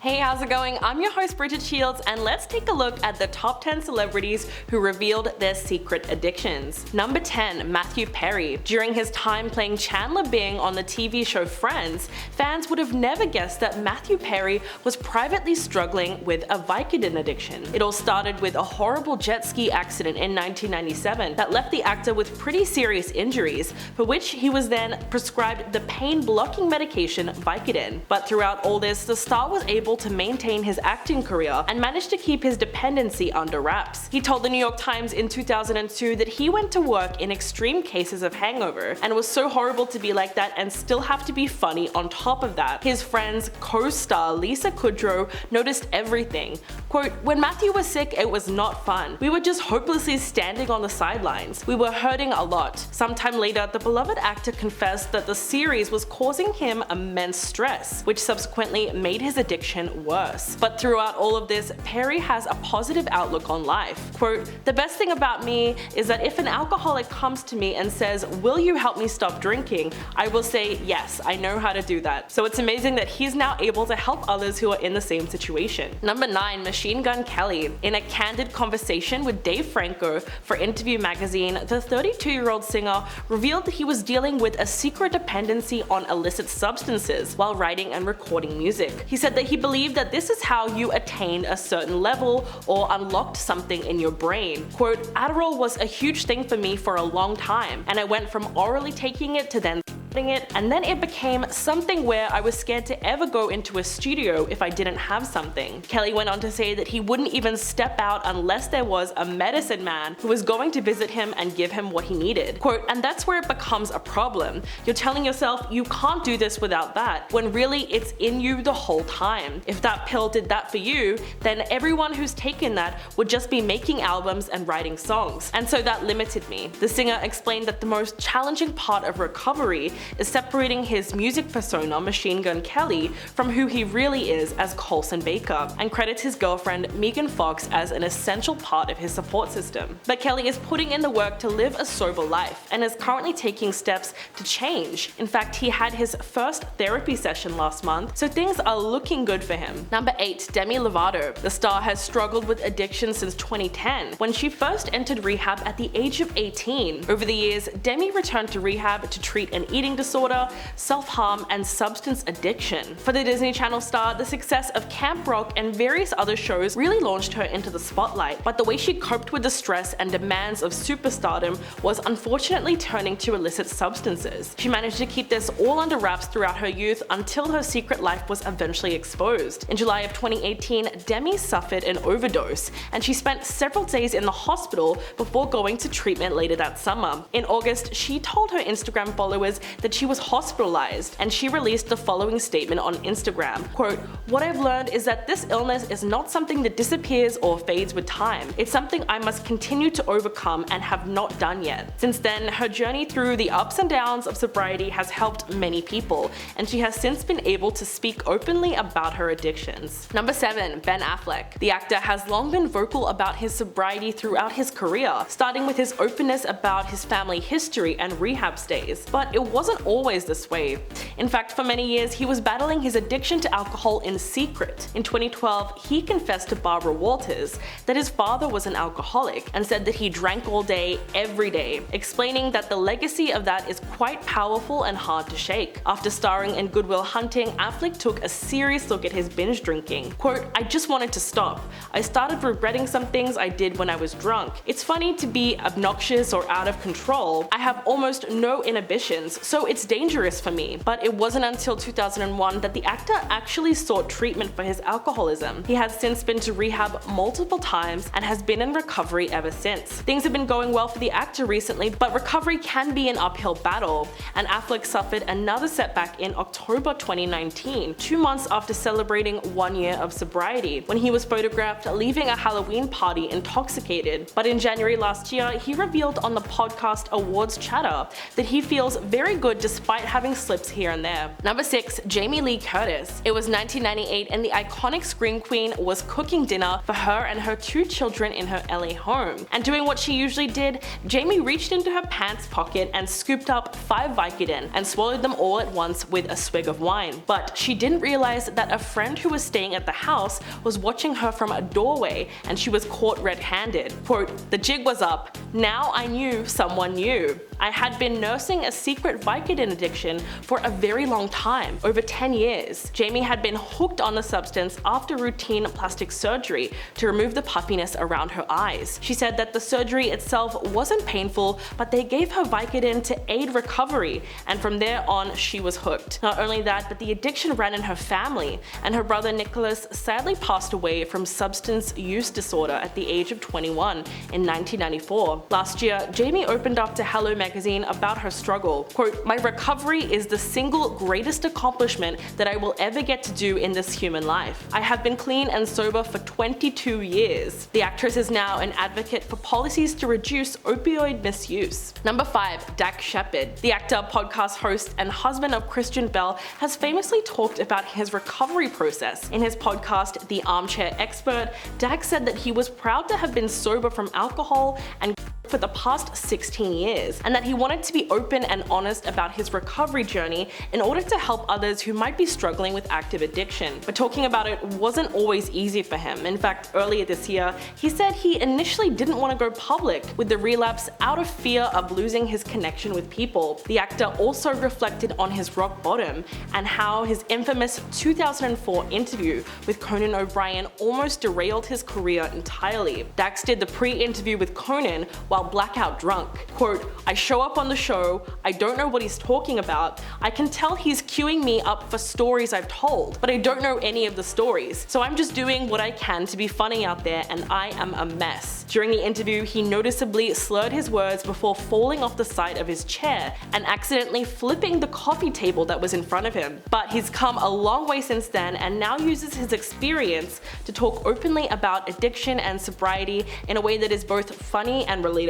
Hey, how's it going? I'm your host Bridget Shields, and let's take a look at the top 10 celebrities who revealed their secret addictions. Number 10, Matthew Perry. During his time playing Chandler Bing on the TV show Friends, fans would have never guessed that Matthew Perry was privately struggling with a Vicodin addiction. It all started with a horrible jet ski accident in 1997 that left the actor with pretty serious injuries, for which he was then prescribed the pain-blocking medication Vicodin. But throughout all this, the star was able to maintain his acting career and managed to keep his dependency under wraps. He told the New York Times in 2002 that he went to work in extreme cases of hangover, and it was so horrible to be like that and still have to be funny on top of that. His friend's co-star Lisa Kudrow noticed everything. Quote, "When Matthew was sick, it was not fun. We were just hopelessly standing on the sidelines. We were hurting a lot." Sometime later, the beloved actor confessed that the series was causing him immense stress, which subsequently made his addiction worse. But throughout all of this, Perry has a positive outlook on life. Quote, "The best thing about me is that if an alcoholic comes to me and says, 'Will you help me stop drinking?' I will say, 'Yes, I know how to do that.'" So it's amazing that he's now able to help others who are in the same situation. Number 9, Machine Gun Kelly. In a candid conversation with Dave Franco for Interview magazine, the 32-year-old singer revealed that he was dealing with a secret dependency on illicit substances while writing and recording music. He said that he believed that this is how you attained a certain level or unlocked something in your brain. Quote, "Adderall was a huge thing for me for a long time, and I went from orally taking it to then it, and then it became something where I was scared to ever go into a studio if I didn't have something." Kelly went on to say that he wouldn't even step out unless there was a medicine man who was going to visit him and give him what he needed. Quote, "And that's where it becomes a problem. You're telling yourself you can't do this without that, when really it's in you the whole time. If that pill did that for you, then everyone who's taken that would just be making albums and writing songs. And so that limited me." The singer explained that the most challenging part of recovery is separating his music persona, Machine Gun Kelly, from who he really is as Colson Baker, and credits his girlfriend Megan Fox as an essential part of his support system. But Kelly is putting in the work to live a sober life and is currently taking steps to change. In fact, he had his first therapy session last month, so things are looking good for him. Number 8, Demi Lovato. The star has struggled with addiction since 2010, when she first entered rehab at the age of 18. Over the years, Demi returned to rehab to treat an eating disorder, self-harm, and substance addiction. For the Disney Channel star, the success of Camp Rock and various other shows really launched her into the spotlight, but the way she coped with the stress and demands of superstardom was unfortunately turning to illicit substances. She managed to keep this all under wraps throughout her youth until her secret life was eventually exposed. In July of 2018, Demi suffered an overdose, and she spent several days in the hospital before going to treatment later that summer. In August, she told her Instagram followers that she was hospitalized, and she released the following statement on Instagram. Quote, "What I've learned is that this illness is not something that disappears or fades with time. It's something I must continue to overcome and have not done yet." Since then, her journey through the ups and downs of sobriety has helped many people, and she has since been able to speak openly about her addictions. Number 7, Ben Affleck. The actor has long been vocal about his sobriety throughout his career, starting with his openness about his family history and rehab stays. But it wasn't always this way. In fact, for many years, he was battling his addiction to alcohol in secret. In 2012, he confessed to Barbara Walters that his father was an alcoholic and said that he drank all day, every day, explaining that the legacy of that is quite powerful and hard to shake. After starring in Good Will Hunting, Affleck took a serious look at his binge drinking. Quote, "I just wanted to stop. I started regretting some things I did when I was drunk. It's funny to be obnoxious or out of control. I have almost no inhibitions, so it's dangerous for me." But it wasn't until 2001 that the actor actually sought treatment for his alcoholism. He has since been to rehab multiple times and has been in recovery ever since. Things have been going well for the actor recently, but recovery can be an uphill battle, and Affleck suffered another setback in October 2019, 2 months after celebrating 1 year of sobriety, when he was photographed leaving a Halloween party intoxicated. But in January last year, he revealed on the podcast Awards Chatter that he feels very good good despite having slips here and there. Number 6. Jamie Lee Curtis. It was 1998 and the iconic Scream Queen was cooking dinner for her and her 2 children in her LA home. And doing what she usually did, Jamie reached into her pants pocket and scooped up 5 Vicodin and swallowed them all at once with a swig of wine. But she didn't realize that a friend who was staying at the house was watching her from a doorway and she was caught red-handed. Quote, "The jig was up. Now I knew someone knew. I had been nursing a secret Vicodin addiction for a very long time, over 10 years. Jamie had been hooked on the substance after routine plastic surgery to remove the puffiness around her eyes. She said that the surgery itself wasn't painful, but they gave her Vicodin to aid recovery, and from there on she was hooked. Not only that, but the addiction ran in her family, and her brother Nicholas sadly passed away from substance use disorder at the age of 21 in 1994. Last year, Jamie opened up to Hello magazine about her struggle. Quote, "My recovery is the single greatest accomplishment that I will ever get to do in this human life. I have been clean and sober for 22 years. The actress is now an advocate for policies to reduce opioid misuse. Number 5. Dax Shephard. The actor, podcast host, and husband of Christian Bale has famously talked about his recovery process. In his podcast, The Armchair Expert, Dax said that he was proud to have been sober from alcohol and for the past 16 years, and that he wanted to be open and honest about his recovery journey in order to help others who might be struggling with active addiction. But talking about it wasn't always easy for him. In fact, earlier this year, he said he initially didn't want to go public with the relapse out of fear of losing his connection with people. The actor also reflected on his rock bottom and how his infamous 2004 interview with Conan O'Brien almost derailed his career entirely. Dax did the pre-interview with Conan while blackout drunk. Quote, "I show up on the show, I don't know what he's talking about, I can tell he's queuing me up for stories I've told, but I don't know any of the stories, so I'm just doing what I can to be funny out there and I am a mess." During the interview, he noticeably slurred his words before falling off the side of his chair and accidentally flipping the coffee table that was in front of him. But he's come a long way since then and now uses his experience to talk openly about addiction and sobriety in a way that is both funny and relatable.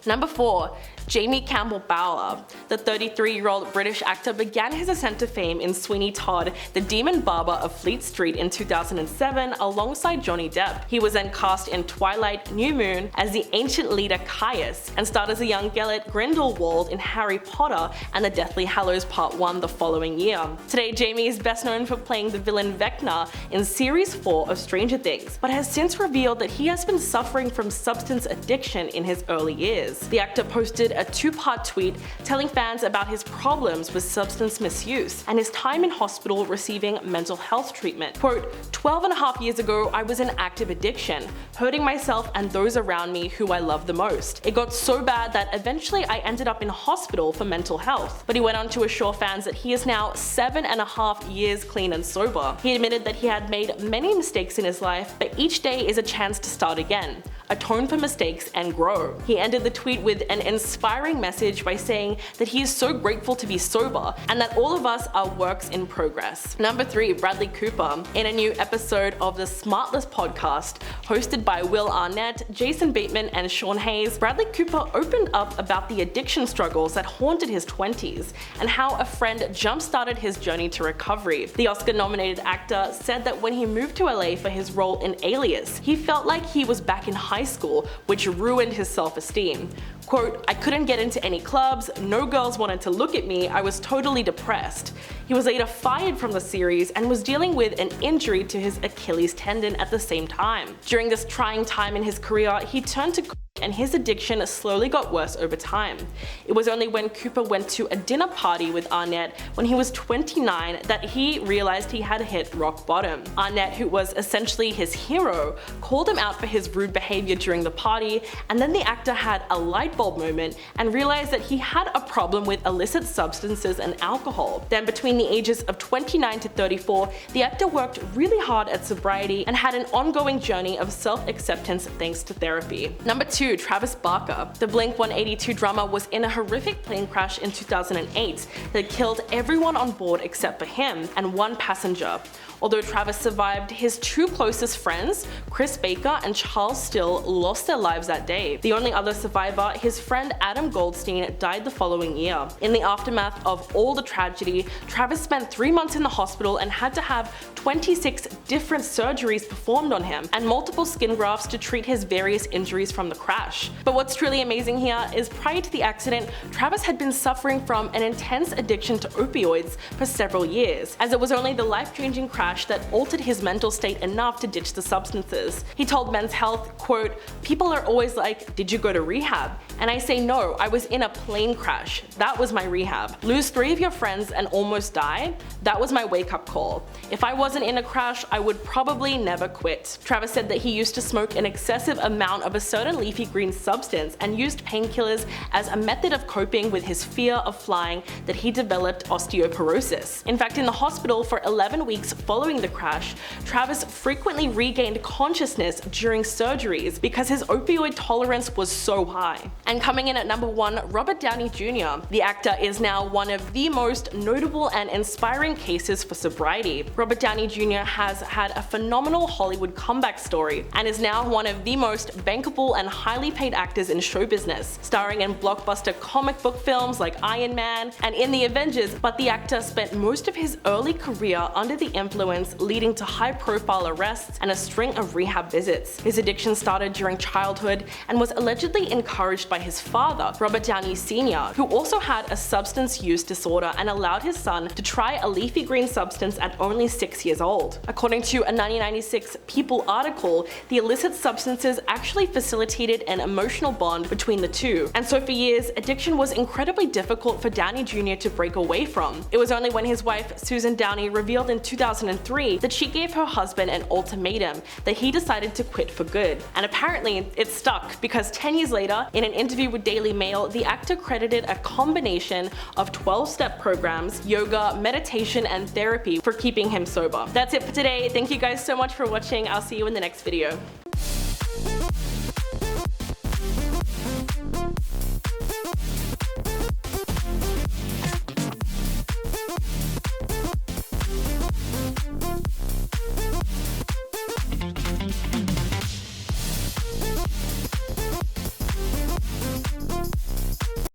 Number 4. Jamie Campbell Bower. The 33-year-old British actor began his ascent to fame in Sweeney Todd, the demon barber of Fleet Street in 2007 alongside Johnny Depp. He was then cast in Twilight New Moon as the ancient leader Caius and starred as a young Gellert Grindelwald in Harry Potter and the Deathly Hallows Part 1 the following year. Today, Jamie is best known for playing the villain Vecna in Series 4 of Stranger Things, but has since revealed that he has been suffering from substance addiction in his early years. The actor posted a 2-part tweet telling fans about his problems with substance misuse and his time in hospital receiving mental health treatment. Quote, 12 and a half years ago, I was in active addiction, hurting myself and those around me who I love the most. It got so bad that eventually I ended up in hospital for mental health. But he went on to assure fans that he is now 7.5 years clean and sober. He admitted that he had made many mistakes in his life, but each day is a chance to start again, atone for mistakes, and grow. He ended the tweet with an inspiring message by saying that he is so grateful to be sober and that all of us are works in progress. Number 3. Bradley Cooper. In a new episode of the Smartless podcast, hosted by Will Arnett, Jason Bateman, and Sean Hayes, Bradley Cooper opened up about the addiction struggles that haunted his 20s and how a friend jump-started his journey to recovery. The Oscar-nominated actor said that when he moved to LA for his role in Alias, he felt like he was back in high school, which ruined his self-esteem. Quote, I couldn't get into any clubs, no girls wanted to look at me, I was totally depressed. He was later fired from the series and was dealing with an injury to his Achilles tendon at the same time. During this trying time in his career, he turned to and his addiction slowly got worse over time. It was only when Cooper went to a dinner party with Arnett when he was 29 that he realized he had hit rock bottom. Arnett, who was essentially his hero, called him out for his rude behavior during the party, and then the actor had a light bulb moment and realized that he had a problem with illicit substances and alcohol. Then between the ages of 29 to 34, the actor worked really hard at sobriety and had an ongoing journey of self-acceptance thanks to therapy. Number 2. Travis Barker. The Blink-182 drummer was in a horrific plane crash in 2008 that killed everyone on board except for him and one passenger. Although Travis survived, his two closest friends, Chris Baker and Charles Still, lost their lives that day. The only other survivor, his friend Adam Goldstein, died the following year. In the aftermath of all the tragedy, Travis spent 3 months in the hospital and had to have 26 different surgeries performed on him and multiple skin grafts to treat his various injuries from the crash. But what's truly amazing here is prior to the accident, Travis had been suffering from an intense addiction to opioids for several years, as it was only the life-changing crash that altered his mental state enough to ditch the substances. He told Men's Health, quote, "People are always like, did you go to rehab? And I say no, I was in a plane crash. That was my rehab. Lose 3 of your friends and almost die? That was my wake-up call. If I wasn't in a crash, I would probably never quit." Travis said that he used to smoke an excessive amount of a certain leafy green substance and used painkillers as a method of coping with his fear of flying that he developed osteoporosis. In fact, in the hospital for 11 weeks following the crash, Travis frequently regained consciousness during surgeries because his opioid tolerance was so high. And coming in at number 1, Robert Downey Jr. The actor is now one of the most notable and inspiring cases for sobriety. Robert Downey Jr. has had a phenomenal Hollywood comeback story and is now one of the most bankable and highly paid actors in show business, starring in blockbuster comic book films like Iron Man and in the Avengers, but the actor spent most of his early career under the influence, leading to high-profile arrests and a string of rehab visits. His addiction started during childhood and was allegedly encouraged by his father, Robert Downey Sr., who also had a substance use disorder and allowed his son to try a leafy green substance at only 6 years old. According to a 1996 People article, the illicit substances actually facilitated an emotional bond between the two, and so for years, addiction was incredibly difficult for Downey Jr. to break away from. It was only when his wife, Susan Downey, revealed in 2003 that she gave her husband an ultimatum that he decided to quit for good. And apparently, it stuck, because 10 years later, in an interview with Daily Mail, the actor credited a combination of 12-step programs, yoga, meditation, and therapy for keeping him sober. That's it for today. Thank you guys so much for watching. I'll see you in the next video.